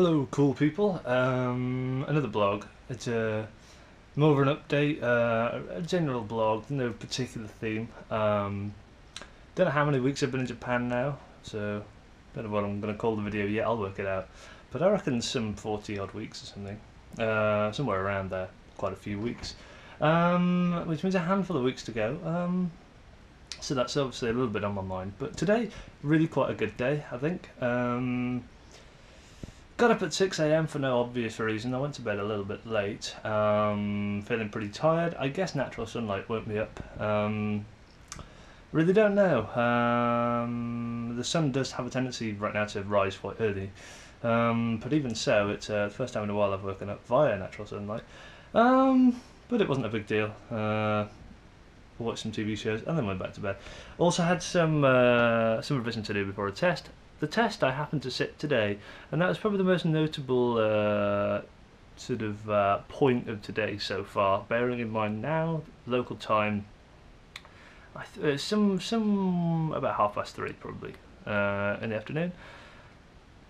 Hello, cool people. Another blog. It's more of an update, a general blog, no particular theme. Don't know how many weeks I've been in Japan now, so don't know what I'm going to call the video yet. I'll work it out. But I reckon some 40 odd weeks or something, somewhere around there. Quite a few weeks, which means a handful of weeks to go. So that's obviously a little bit on my mind. But today, really quite a good day, I think. Got up at 6 AM for no obvious reason. I went to bed a little bit late, feeling pretty tired. I guess natural sunlight woke me up. Really don't know. The sun does have a tendency right now to rise quite early, but even so, it's the first time in a while I've woken up via natural sunlight. But it wasn't a big deal. Watched some TV shows and then went back to bed. Also had some revision to do before a test. The test I happened to sit today, and that was probably the most notable point of today so far. Bearing in mind now, local time, some about 3:30 probably in the afternoon,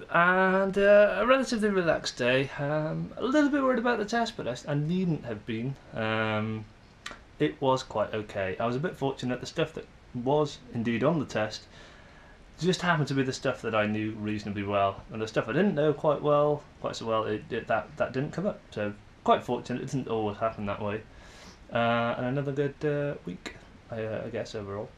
and a relatively relaxed day. A little bit worried about the test, but I needn't have been. It was quite okay. I was a bit fortunate. The stuff that was indeed on the test just happened to be the stuff that I knew reasonably well, and the stuff I didn't know quite so well, that didn't come up. So quite fortunate. It doesn't always happen that way. And another good week, I guess, overall.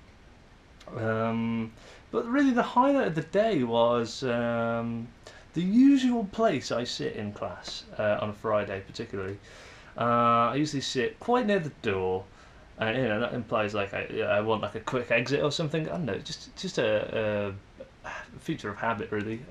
But really, the highlight of the day was the usual place I sit in class on a Friday, particularly. I usually sit quite near the door. And that implies like I want like a quick exit or something. I don't know, just a feature of habit, really.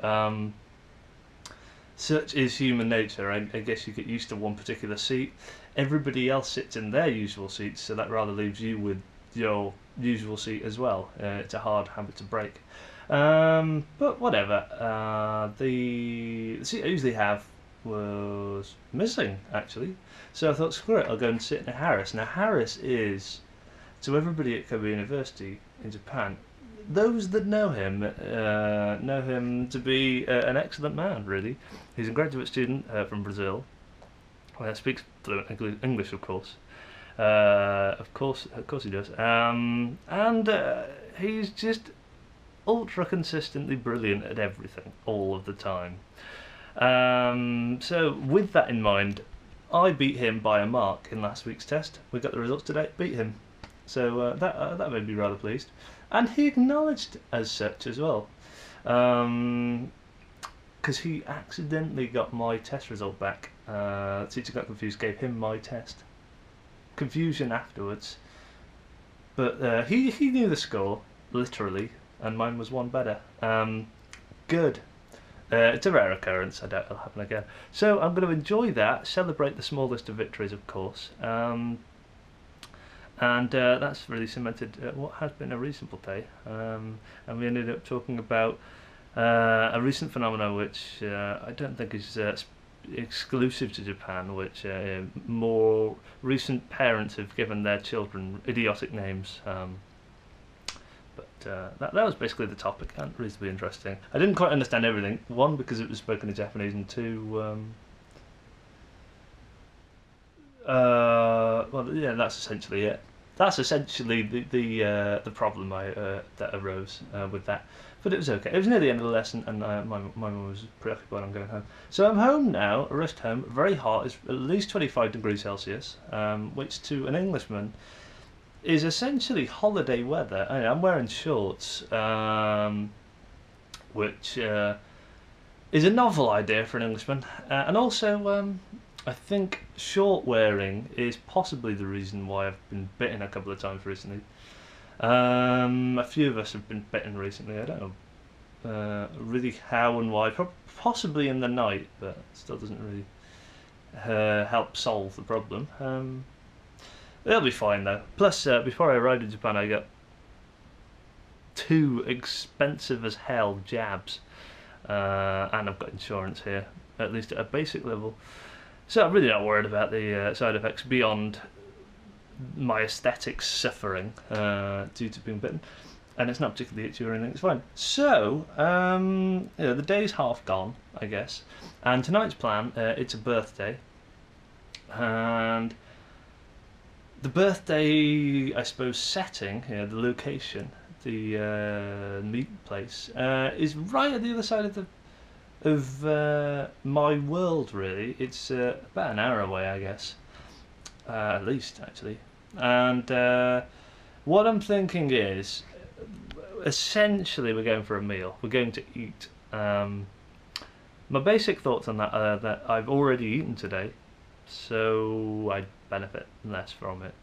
Such is human nature. I guess you get used to one particular seat. Everybody else sits in their usual seats, so that rather leaves you with your usual seat as well. It's a hard habit to break. But whatever. The seat I usually have was missing, actually. So I thought, screw it, I'll go and sit in Harris. Now Harris is, to everybody at Kobe University in Japan, those that know him to be an excellent man, really. He's a graduate student from Brazil. Speaks fluent English, of course. Of course he does. And he's just ultra consistently brilliant at everything, all of the time. So with that in mind, I beat him by a mark in last week's test. We got the results today, beat him. So that made me rather pleased. And he acknowledged as such as well. Because he accidentally got my test result back. The teacher got confused, gave him my test. Confusion afterwards. But he knew the score, literally, and mine was one better. Good. It's a rare occurrence, I doubt it'll happen again. So I'm going to enjoy that, celebrate the smallest of victories, of course. And that's really cemented what has been a reasonable day. And we ended up talking about a recent phenomenon which I don't think is exclusive to Japan, which more recent parents have given their children idiotic names. That was basically the topic, and reasonably interesting. I didn't quite understand everything. One, because it was spoken in Japanese, and two, well, yeah, that's essentially it. That's essentially the problem that arose with that. But it was okay. It was near the end of the lesson, and my mum was preoccupied on going home. So I'm home now, rushed home, very hot. It's at least 25 degrees Celsius, which to an Englishman is essentially holiday weather. I'm wearing shorts, which is a novel idea for an Englishman, and also I think short wearing is possibly the reason why I've been bitten a couple of times recently. A few of us have been bitten recently. I don't know really how and why. Possibly in the night, but still doesn't really help solve the problem. It'll be fine though. Plus, before I arrived in Japan, I got 2 expensive as hell jabs, and I've got insurance here, at least at a basic level. So I'm really not worried about the side effects beyond my aesthetics suffering due to being bitten. and it's not particularly itchy or anything. It's fine. So the day's half gone, I guess, and tonight's plan. It's a birthday, and the birthday, I suppose, setting, the location, the meet place, is right at the other side of my world. Really, it's about an hour away, I guess, at least actually. And what I'm thinking is, essentially, we're going for a meal. We're going to eat. My basic thoughts on that are that I've already eaten today, so I'd benefit less from it,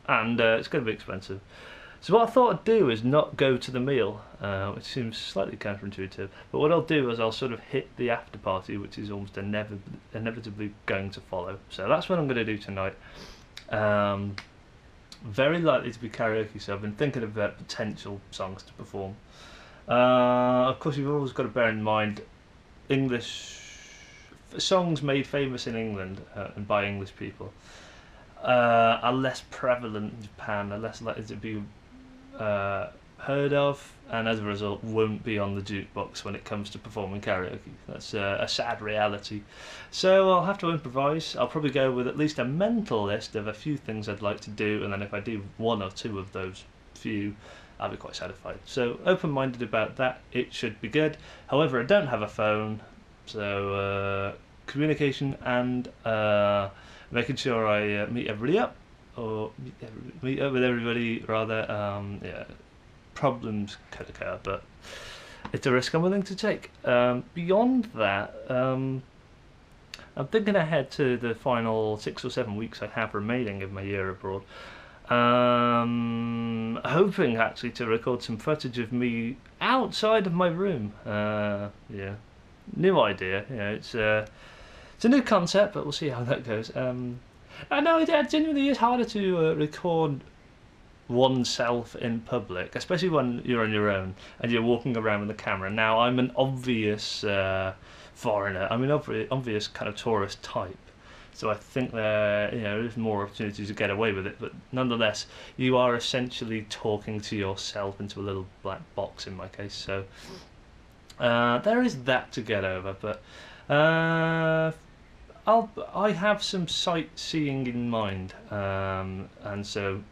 and it's going to be expensive. So what I thought I'd do is not go to the meal, which seems slightly counterintuitive, but what I'll do is I'll sort of hit the after party, which is almost inevitably going to follow. So that's what I'm going to do tonight. Very likely to be karaoke, so I've been thinking about potential songs to perform. Of course, you've always got to bear in mind English songs made famous in England and by English people are less prevalent in Japan, are less likely to be heard of, and as a result won't be on the jukebox when it comes to performing karaoke. That's a sad reality. So I'll have to improvise. I'll probably go with at least a mental list of a few things I'd like to do, and then if I do one or two of those few, I'll be quite satisfied. So open-minded about that, it should be good. However, I don't have a phone, so communication and making sure I meet everybody up, or meet up with everybody rather, problems could occur, but it's a risk I'm willing to take. Beyond that, I'm thinking ahead to the final 6 or 7 weeks I have remaining of my year abroad. Hoping actually to record some footage of me outside of my room. New idea. It's a new concept, but we'll see how that goes. I know it genuinely is harder to record oneself in public, especially when you're on your own and you're walking around with a camera. Now, I'm an obvious foreigner. I'm an obvious kind of tourist type. So I think there's more opportunities to get away with it, but nonetheless, you are essentially talking to yourself into a little black box in my case. So there is that to get over, but I have some sightseeing in mind, and so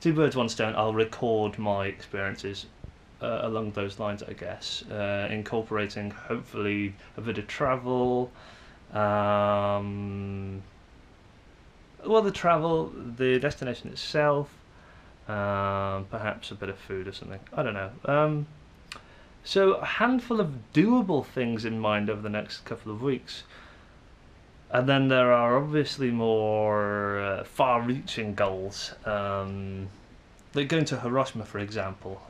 two birds, one stone. I'll record my experiences along those lines, I guess, incorporating hopefully a bit of travel. The travel, the destination itself, perhaps a bit of food or something. I don't know. So a handful of doable things in mind over the next couple of weeks. And then there are obviously more far-reaching goals. Like going to Hiroshima, for example.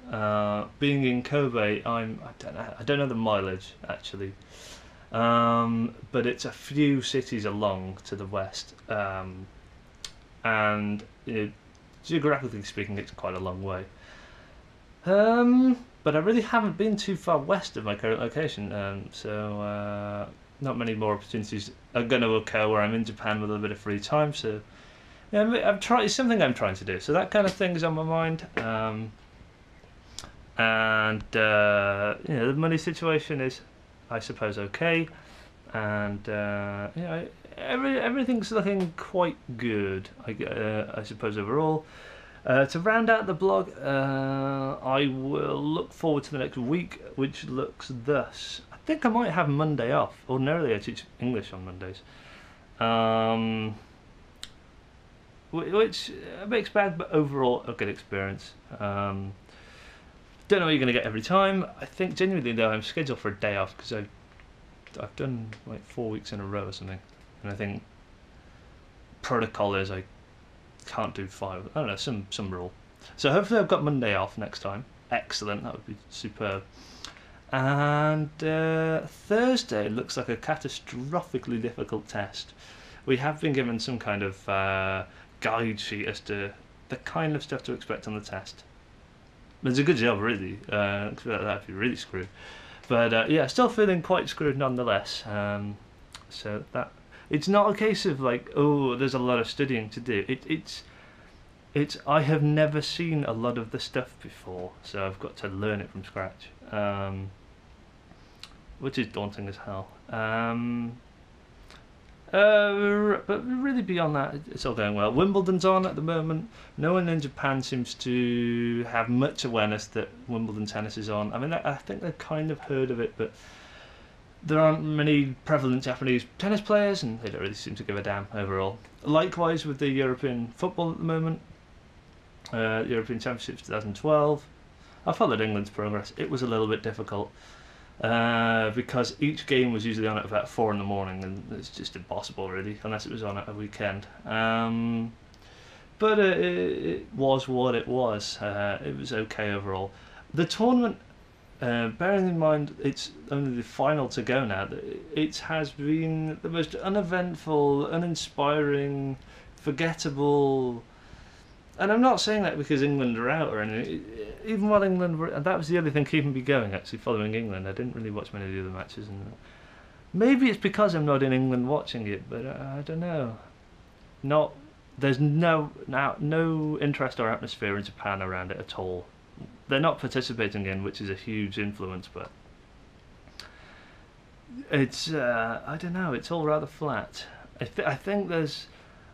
Being in Kobe, I don't know the mileage actually. But it's a few cities along to the west, and geographically speaking, it's quite a long way. But I really haven't been too far west of my current location, so not many more opportunities are going to occur where I'm in Japan with a little bit of free time. So it's something I'm trying to do. So that kind of thing is on my mind. The money situation is, I suppose, okay, and everything's looking quite good, I suppose, overall. To round out the blog, I will look forward to the next week, which looks thus. I think I might have Monday off. Ordinarily I teach English on Mondays, which a mixed bag, but overall a good experience. Don't know what you're going to get every time. I think genuinely though I'm scheduled for a day off because I've done like 4 weeks in a row or something, and I think protocol is I can't do 5. I don't know, some rule. So hopefully I've got Monday off next time. Excellent, that would be superb. And Thursday looks like a catastrophically difficult test. We have been given some kind of guide sheet as to the kind of stuff to expect on the test. It's a good job, really. That'd be really screwed. But still feeling quite screwed nonetheless. So that it's not a case of like, oh, there's a lot of studying to do. It's I have never seen a lot of the stuff before, so I've got to learn it from scratch, which is daunting as hell. But really beyond that, it's all going well. Wimbledon's on at the moment. No one in Japan seems to have much awareness that Wimbledon tennis is on. I mean, I think they've kind of heard of it, but there aren't many prevalent Japanese tennis players, and they don't really seem to give a damn overall. Likewise with the European football at the moment. European Championships 2012. I followed England's progress. It was a little bit difficult. Because each game was usually on at about 4 in the morning, and it's just impossible really, unless it was on at a weekend. But it was what it was. It was okay overall. The tournament, bearing in mind it's only the final to go now, it has been the most uneventful, uninspiring, forgettable. And I'm not saying that because England are out or anything. Even while England were, and that was the other thing keeping me going, actually, following England. I didn't really watch many of the other matches, and maybe it's because I'm not in England watching it, but I don't know. There's no interest or atmosphere in Japan around it at all. They're not participating in, which is a huge influence, but it's I don't know. It's all rather flat. I think there's.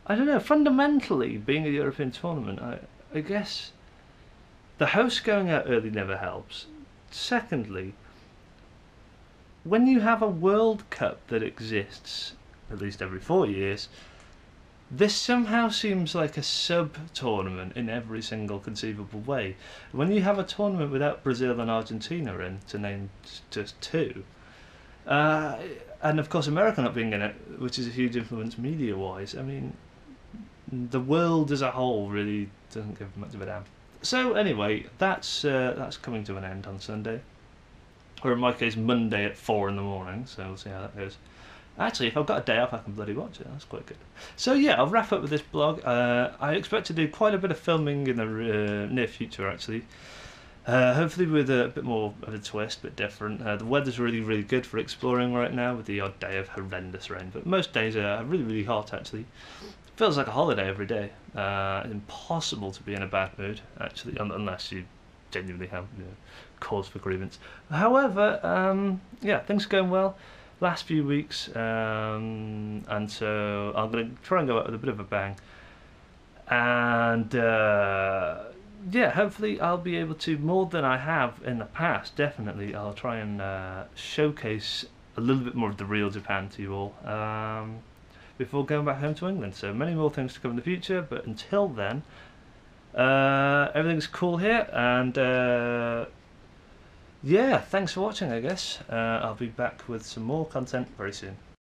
I don't know, fundamentally, being a European tournament, I guess the host going out early never helps. Secondly, when you have a World Cup that exists, at least every 4 years, this somehow seems like a sub-tournament in every single conceivable way. When you have a tournament without Brazil and Argentina in, to name just two, and of course America not being in it, which is a huge influence media-wise, I mean, the world as a whole really doesn't give much of a damn. So anyway, that's coming to an end on Sunday, or in my case Monday at 4 in the morning, so we'll see how that goes. Actually, if I've got a day off I can bloody watch it, that's quite good. So yeah, I'll wrap up with this blog. I expect to do quite a bit of filming in the near future actually. Hopefully with a bit more of a twist, a bit different. The weather's really, really good for exploring right now, with the odd day of horrendous rain, but most days are really, really hot actually. Feels like a holiday every day. Impossible to be in a bad mood, actually, unless you genuinely have cause for grievance. However, yeah, things are going well. Last few weeks, and so I'm going to try and go out with a bit of a bang. And yeah, hopefully I'll be able to, more than I have in the past, definitely, I'll try and showcase a little bit more of the real Japan to you all. Before going back home to England. So many more things to come in the future, but until then, everything's cool here, and yeah, thanks for watching, I guess. I'll be back with some more content very soon.